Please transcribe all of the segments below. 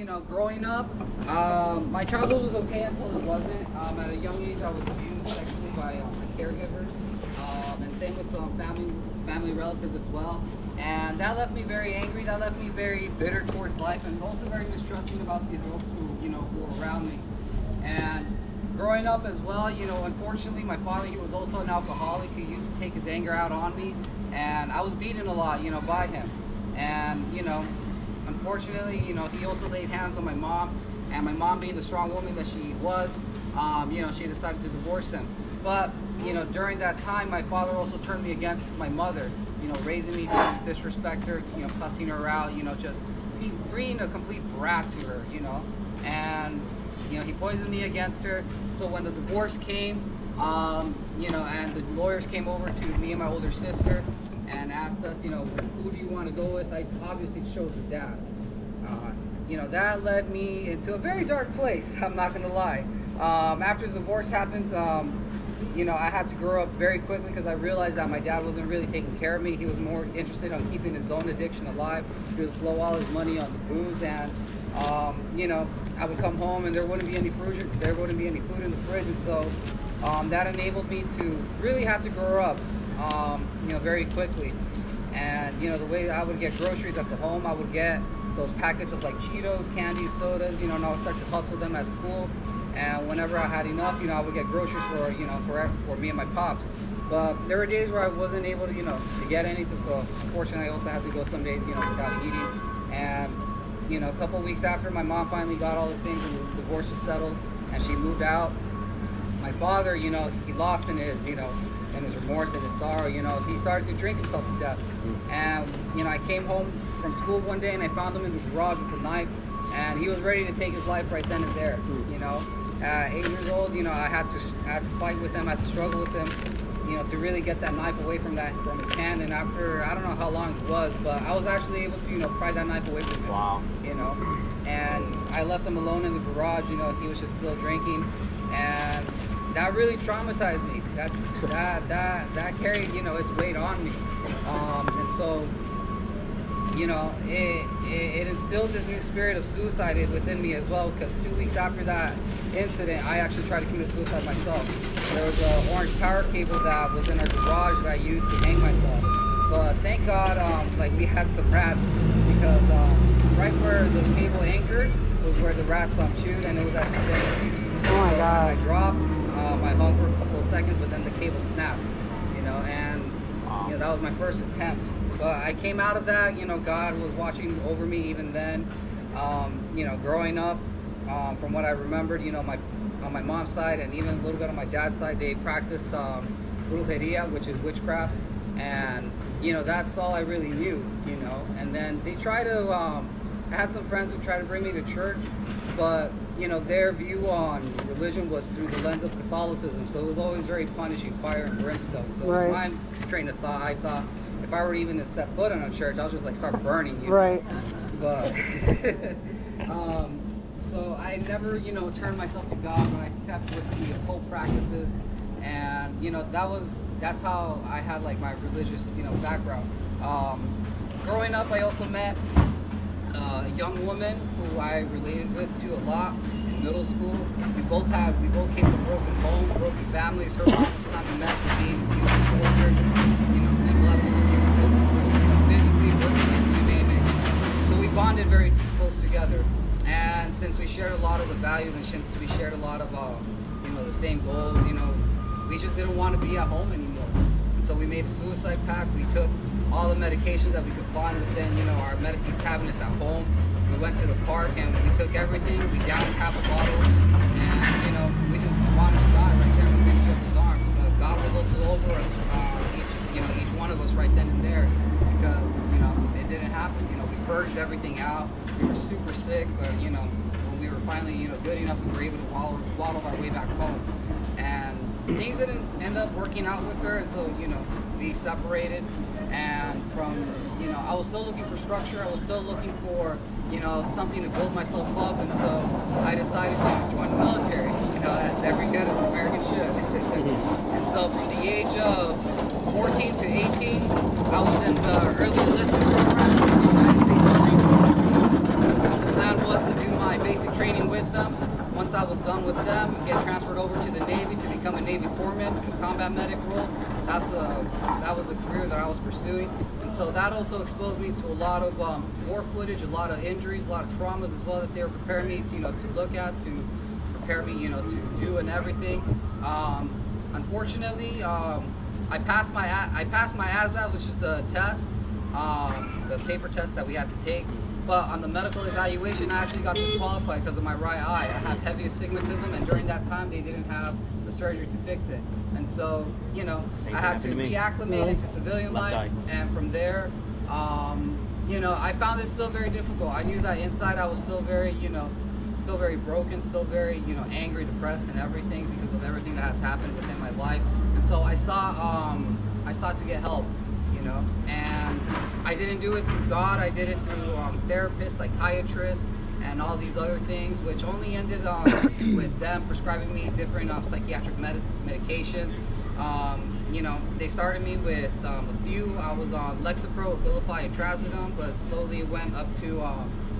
growing up, my childhood was okay until it wasn't. At a young age, I was abused sexually by my caregivers, and same with some family relatives as well. And that left me very angry. That left me very bitter towards life, and also very mistrusting about the adults who were around me. And growing up as well, unfortunately, my father, he was also an alcoholic. He used to take his anger out on me, and I was beaten a lot, by him. And unfortunately, he also laid hands on my mom, and my mom, being the strong woman that she was, she decided to divorce him. But during that time, my father also turned me against my mother, raising me to disrespect her, cussing her out, just being a complete brat to her, and he poisoned me against her. So when the divorce came, and the lawyers came over to me and my older sister and asked us, who do you want to go with? I obviously chose the dad. That led me into a very dark place, I'm not going to lie. After the divorce happened, I had to grow up very quickly because I realized that my dad wasn't really taking care of me. He was more interested in keeping his own addiction alive. He would blow all his money on the booze, and I would come home and there wouldn't be any food in the fridge, and so that enabled me to really have to grow up, very quickly. And the way I would get groceries at the home, I would get those packets of like Cheetos, candy, sodas, and I would start to hustle them at school. And whenever I had enough, I would get groceries for me and my pops. But there were days where I wasn't able to, to get anything. So unfortunately, I also had to go some days, without eating. And a couple of weeks after my mom finally got all the things and the divorce was settled and she moved out, my father, he lost in his, in his remorse and his sorrow, he started to drink himself to death. And, I came home from school one day and I found him in the garage with a knife, and he was ready to take his life right then and there, At 8 years old, I had to fight with him, I had to struggle with him, to really get that knife away from his hand. And after, I don't know how long it was, but I was actually able to, pry that knife away from him. Wow. And I left him alone in the garage, he was just still drinking, and that really traumatized me. That carried, its weight on me. And so, it instilled this new spirit of suicide within me as well, because 2 weeks after that incident, I actually tried to commit suicide myself. There was an orange power cable that was in our garage that I used to hang myself. But thank God, we had some rats, because right where the cable anchored was where the rats chewed, and it was at the stake. Oh my God. I dropped, I hung for a couple of seconds, but then the cable snapped, and that was my first attempt. But I came out of that, God was watching over me even then. Growing up, from what I remembered, on my mom's side and even a little bit on my dad's side, they practiced brujeria, which is witchcraft, and that's all I really knew, And then they try to, I had some friends who tried to bring me to church, but their view on religion was through the lens of Catholicism, so it was always very punishing, fire and brimstone. So right. my train of thought, I thought if I were even to step foot in a church, I was just start burning. Right. But so I never, turned myself to God, but I kept with the occult practices, and that's how I had my religious, background. Growing up, I also met a young woman who I related to a lot in middle school. We both came from broken homes, broken families. Her mom was not met for being abused and tortured, neglected, abusive, physically, verbally, you name it. So we bonded very close together. And since we shared a lot of the values, and since we shared a lot of the same goals, we just didn't want to be at home anymore. And so we made a suicide pact. We took all the medications that we could find within, our medical cabinets at home. We went to the park and we took everything. We downed half a bottle, and we just wanted to die right there within each other's arms. But God was also over us, each one of us right then and there, because it didn't happen. We purged everything out. We were super sick, but when we were finally good enough, we were able to waddle our way back home. And things didn't end up working out with her, and so we separated. And from I was still looking for structure. I was still looking for something to build myself up, and so I decided to join the military. As every good American should. And so from the age of 14 to 18, I was in the early enlistment program in the United States Marine Corps. The plan was to do so that also exposed me to a lot of war footage, a lot of injuries, a lot of traumas as well that they were preparing me, to look at, to prepare me, to do and everything. Unfortunately, I passed my ASVAB, which is the test, the paper test that we had to take. But on the medical evaluation, I actually got disqualified because of my right eye. I have heavy astigmatism, and during that time, they didn't have the surgery to fix it. And so, I had to be acclimated to civilian life. And from there, I found it still very difficult. I knew that inside I was still very, still very broken, still very, angry, depressed, and everything because of everything that has happened within my life. And so I sought to get help. And I didn't do it through God. I did it through therapists, psychiatrists, and all these other things, which only ended with them prescribing me different psychiatric medications. They started me with a few. I was on Lexapro, Abilify, and Trazodone, but slowly it went up to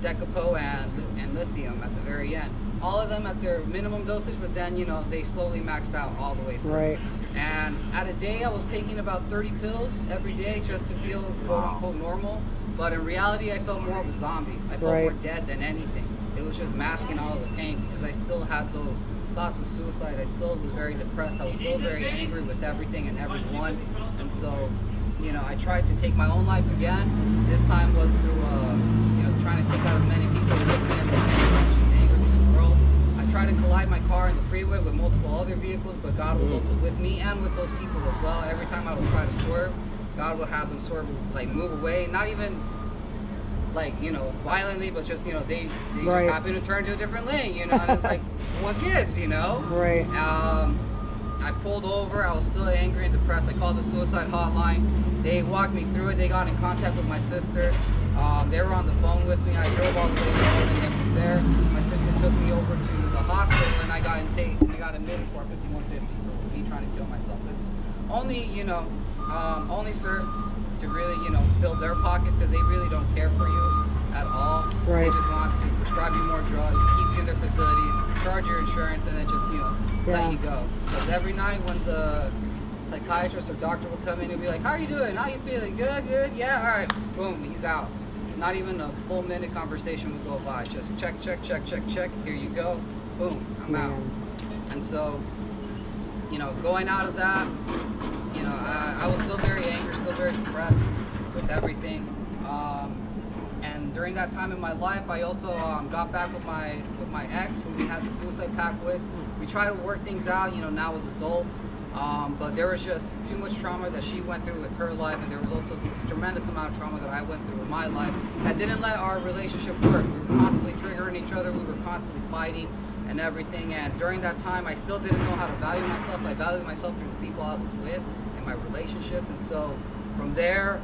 Decapo and Lithium at the very end. All of them at their minimum dosage, but then, they slowly maxed out all the way through. Right. And at a day, I was taking about 30 pills every day just to feel quote-unquote normal. But in reality, I felt more of a zombie. I felt more dead than anything. It was just masking all of the pain because I still had those thoughts of suicide. I still was very depressed. I was still very angry with everything and everyone. And so, I tried to take my own life again. This time was through, trying to take out as many people with me and then anger to the world. I tried to collide my car in the freeway with multiple other vehicles, but God was also with me and with those people as well. Every time I would try to swerve, God would have them sort of move away, not even violently, but just, they just happen to turn to a different lane, and it's like, what gives, Right. I pulled over, I was still angry and depressed. I called the suicide hotline. They walked me through it. They got in contact with my sister. They were on the phone with me. I drove all the way home, and then from there, my sister took me over to the hospital, and I got admitted for 5150 for me trying to kill myself. It's only, only served to really, fill their pockets because they really don't care for you at all. Right. They just want to prescribe you more drugs, keep you in their facilities, charge your insurance, and then just, let you go. Because every night when the psychiatrist or doctor will come in and be like, how are you doing? How you feeling? Good? Yeah, all right. Boom, he's out. Not even a full minute conversation would go by. Just check. Here you go. Boom, I'm out. And so, going out of that, I was still very angry, still very depressed with everything. And during that time in my life, I also got back with my ex, who we had the suicide pact with. We tried to work things out, now as adults. But there was just too much trauma that she went through with her life, and there was also a tremendous amount of trauma that I went through in my life that didn't let our relationship work. We were constantly triggering each other, we were constantly fighting and everything, and during that time I still didn't know how to value myself. I valued myself through the people I was with and my relationships, and so from there,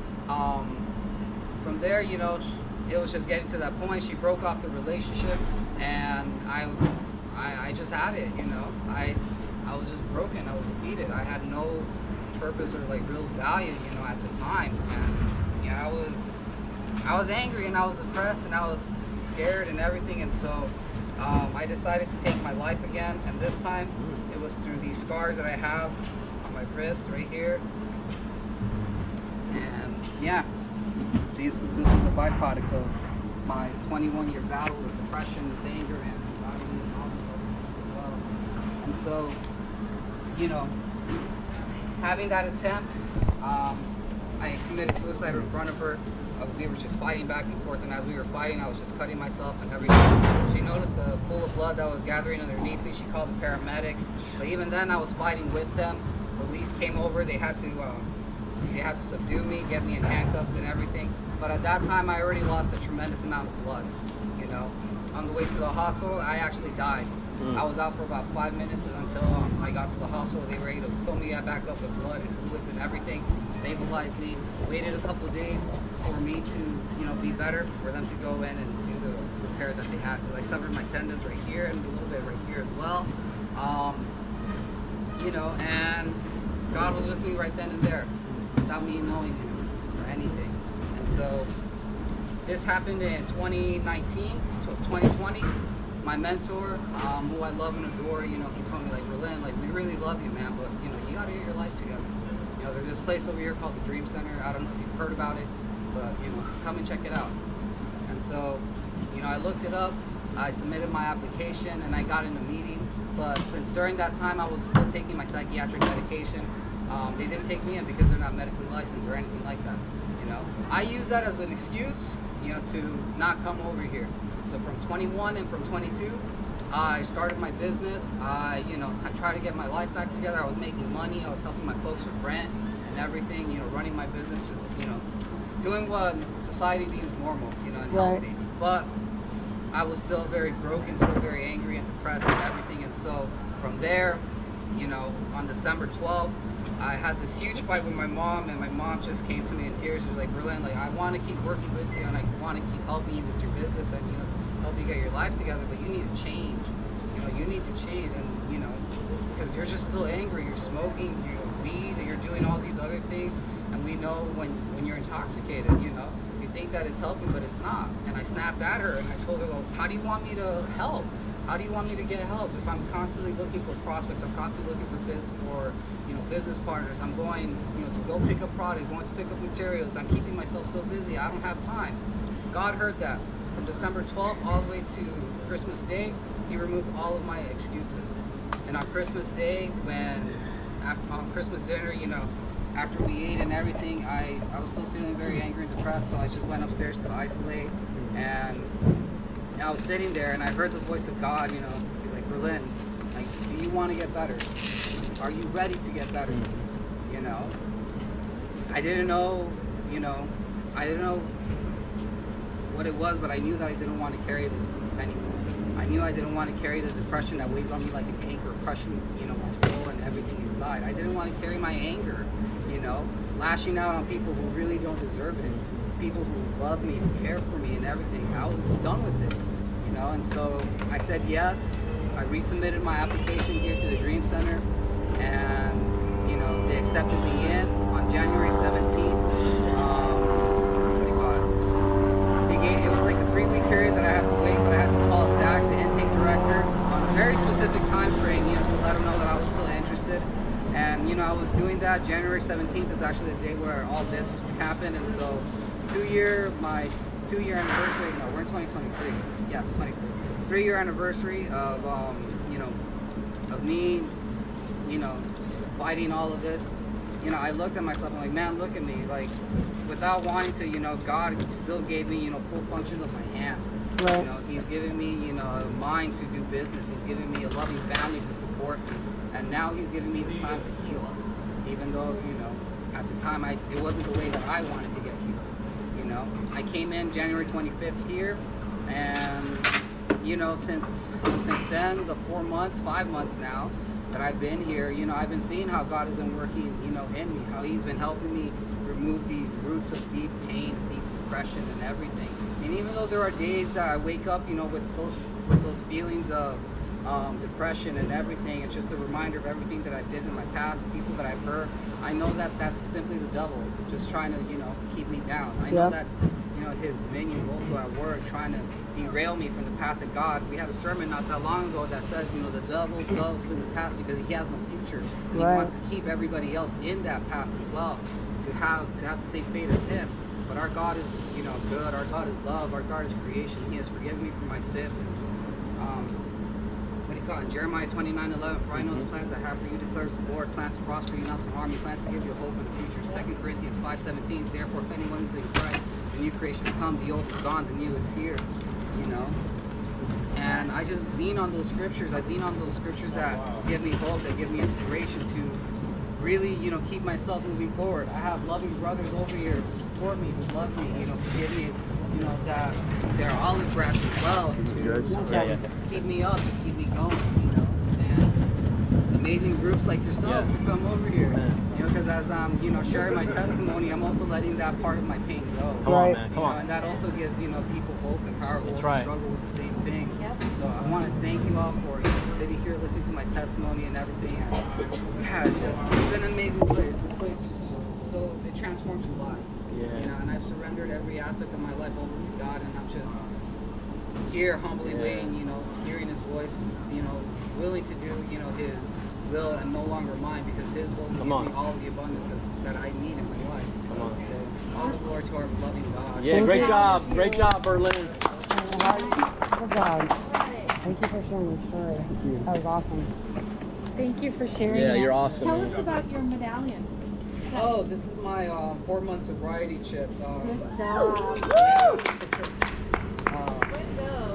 it was just getting to that point. She broke off the relationship, and I just had it, I was just broken. I was defeated. I had no purpose or real value, at the time. And I was angry and I was depressed and I was scared and everything. And so I decided to take my life again. And this time it was through these scars that I have on my wrist right here. And this is a byproduct of my 21-year battle with depression, with anger, and anxiety, and all of as well. And so, having that attempt, I committed suicide in front of her. We were just fighting back and forth, and as we were fighting, I was just cutting myself and everything. She noticed the pool of blood that was gathering underneath me. She called the paramedics, but even then, I was fighting with them. Police came over. They had to subdue me, get me in handcuffs and everything. But at that time, I already lost a tremendous amount of blood. On the way to the hospital, I actually died. I was out for about 5 minutes until I got to the hospital. They were able to fill me back up with blood and fluids and everything, stabilized me. Waited a couple of days for me to, be better, for them to go in and do the repair that they had. Because I severed my tendons right here and a little bit right here as well. And God was with me right then and there, without me knowing Him or anything. And so this happened in 2019, so 2020. My mentor, who I love and adore, he told me, Berlin, we really love you, man, but, you gotta get your life together. There's this place over here called the Dream Center. I don't know if you've heard about it. but come and check it out. And so, I looked it up, I submitted my application, and I got in a meeting. But since during that time I was still taking my psychiatric medication, they didn't take me in because they're not medically licensed or anything like that. I use that as an excuse, to not come over here. So from 21 and from 22, I started my business. I tried to get my life back together. I was making money. I was helping my folks with rent and everything. Running my business, just doing what society deems normal. And healthy. But I was still very broken, still very angry and depressed and everything. And so from there, on December 12th, I had this huge fight with my mom, and my mom just came to me in tears. She was like, Berlin, I want to keep working with you, and I want to keep helping you with your business and, help you get your life together, but you need to change. You need to change, and, because you're just still angry. You're smoking, weed, and you're doing all these other things, and we know when you're intoxicated, you think that it's helping, but it's not. And I snapped at her, and I told her, well, how do you want me to help? How do you want me to get help if I'm constantly looking for prospects? I'm constantly looking for business partners. I'm going, to go pick up product, going to pick up materials. I'm keeping myself so busy. I don't have time. God heard that. From December 12th all the way to Christmas Day, He removed all of my excuses. And on Christmas Day, on Christmas dinner, after we ate and everything, I was still feeling very angry and depressed. So I just went upstairs to isolate, and I was sitting there, and I heard the voice of God, be like, Berlin, do you want to get better? Are you ready to get better? I didn't know, what it was, but I knew that I didn't want to carry this anymore. I knew I didn't want to carry the depression that weighs on me like an anchor, crushing, my soul and everything inside. I didn't want to carry my anger, lashing out on people who really don't deserve it, people who love me, who care for me and everything. I was done with it, and so I said yes. I resubmitted my application here to the Dream Center, and they accepted me in on January 17th. It was like a 3-week period that I had to wait, but I had to call Zach, the intake director, on a very specific time frame, to let him know that I was still interested. And I was doing that. January 17th is actually the day where all this happened, and so my 2-year anniversary. No, we're in 2023. Yes, 23. 3-year anniversary of of me, fighting all of this. I looked at myself, I'm like, man, look at me. Like, without wanting to, God still gave me, full function of my hand. Right. He's given me, a mind to do business. He's given me a loving family to support me. And now He's giving me the time to heal. Even though, at the time, it wasn't the way that I wanted to get healed. I came in January 25th here, and, since then, the 4 months, 5 months now, that I've been here, I've been seeing how God has been working, in me, how He's been helping me remove these roots of deep pain, deep depression, and everything. And even though there are days that I wake up, with those feelings of depression and everything, it's just a reminder of everything that I did in my past, the people that I've hurt. I know that that's simply the devil just trying to, keep me down. I know that's, his minions also at work trying to derail me from the path of God. We had a sermon not that long ago that says, the devil loves in the past because he has no future. And he wants to keep everybody else in that path as well, to have the same fate as him. But our God is, good. Our God is love. Our God is creation. He has forgiven me for my sins. In Jeremiah 29:11, for I know the plans I have for you, declares the Lord, plans to prosper you, not to harm you, plans to give you a hope in the future. 2 Corinthians 5:17, therefore if anyone is in Christ, the new creation has come, the old is gone, the new is here. And I just lean on those scriptures. I lean on those scriptures that give me hope, that give me inspiration to really, keep myself moving forward. I have loving brothers over here who support me, who love me, who give me, that they're olive branch as well to keep me up, to keep me going, and amazing groups like yourselves to come over here, because as I'm, sharing my testimony, I'm also letting that part of my pain go. Come on, man. Come on. And that also gives, people hope and power to struggle with the same thing. So I want to thank you all for sitting here, listening to my testimony and everything. And, it's been an amazing place. This place is just so, it transforms your life. And I've surrendered every aspect of my life over to God, and I'm just here humbly waiting, hearing His voice, willing to do, His will and no longer mine, because His will give me all the abundance that I need in my life. Come on. So, all the glory to our loving God. Yeah, great job, Berlin. Good job. Thank you for sharing your story. That was awesome. Thank you for sharing. Yeah, that. you're awesome. Tell us about your medallion. Oh, this is my 4-month sobriety chip. Good job.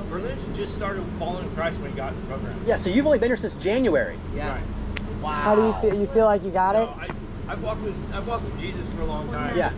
Berlin just started following Christ when he got in the program. Yeah, so you've only been here since January. Yeah. Right. Wow. How do you feel? You feel like you got it? I've walked with Jesus for a long time. Yeah.